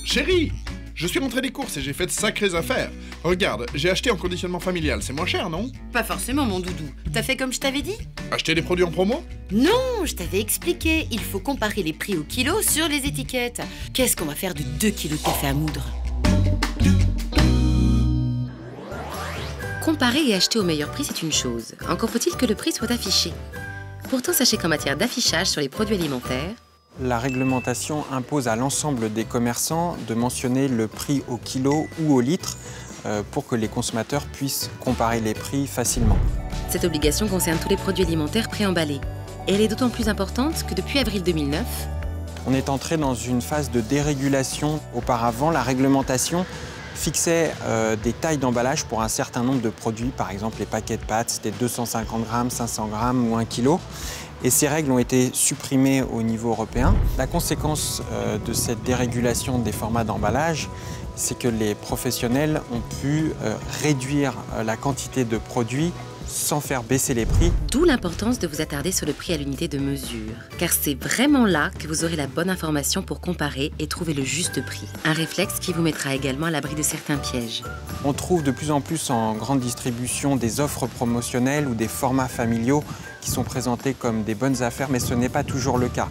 Chérie, je suis rentré des courses et j'ai fait de sacrées affaires. Regarde, j'ai acheté en conditionnement familial, c'est moins cher, non? Pas forcément, mon doudou. T'as fait comme je t'avais dit? Acheter des produits en promo? Non, je t'avais expliqué. Il faut comparer les prix au kilo sur les étiquettes. Qu'est-ce qu'on va faire de 2 kilos de café à moudre? Comparer et acheter au meilleur prix, c'est une chose. Encore faut-il que le prix soit affiché. Pourtant, sachez qu'en matière d'affichage sur les produits alimentaires, la réglementation impose à l'ensemble des commerçants de mentionner le prix au kilo ou au litre pour que les consommateurs puissent comparer les prix facilement. cette obligation concerne tous les produits alimentaires préemballés. Et elle est d'autant plus importante que depuis avril 2009, on est entré dans une phase de dérégulation. Auparavant, la réglementation fixait des tailles d'emballage pour un certain nombre de produits. Par exemple, les paquets de pâtes, c'était 250 grammes, 500 grammes ou 1 kg. Et ces règles ont été supprimées au niveau européen. La conséquence de cette dérégulation des formats d'emballage, c'est que les professionnels ont pu réduire la quantité de produits sans faire baisser les prix. D'où l'importance de vous attarder sur le prix à l'unité de mesure. Car c'est vraiment là que vous aurez la bonne information pour comparer et trouver le juste prix. Un réflexe qui vous mettra également à l'abri de certains pièges. On trouve de plus en plus en grande distribution des offres promotionnelles ou des formats familiaux qui sont présentés comme des bonnes affaires, mais ce n'est pas toujours le cas.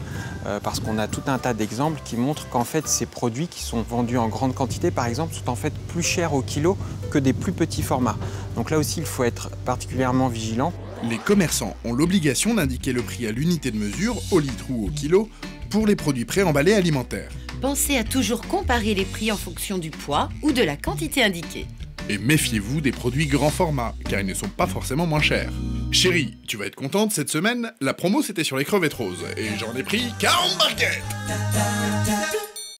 Parce qu'on a tout un tas d'exemples qui montrent qu'en fait, ces produits qui sont vendus en grande quantité, par exemple, sont en fait plus chers au kilo que des plus petits formats. Donc là aussi, il faut être particulièrement vigilant. Les commerçants ont l'obligation d'indiquer le prix à l'unité de mesure, au litre ou au kilo, pour les produits préemballés alimentaires. Pensez à toujours comparer les prix en fonction du poids ou de la quantité indiquée. Et méfiez-vous des produits grand format, car ils ne sont pas forcément moins chers. Chérie, tu vas être contente, cette semaine, la promo c'était sur les crevettes roses, et j'en ai pris 40 barquettes.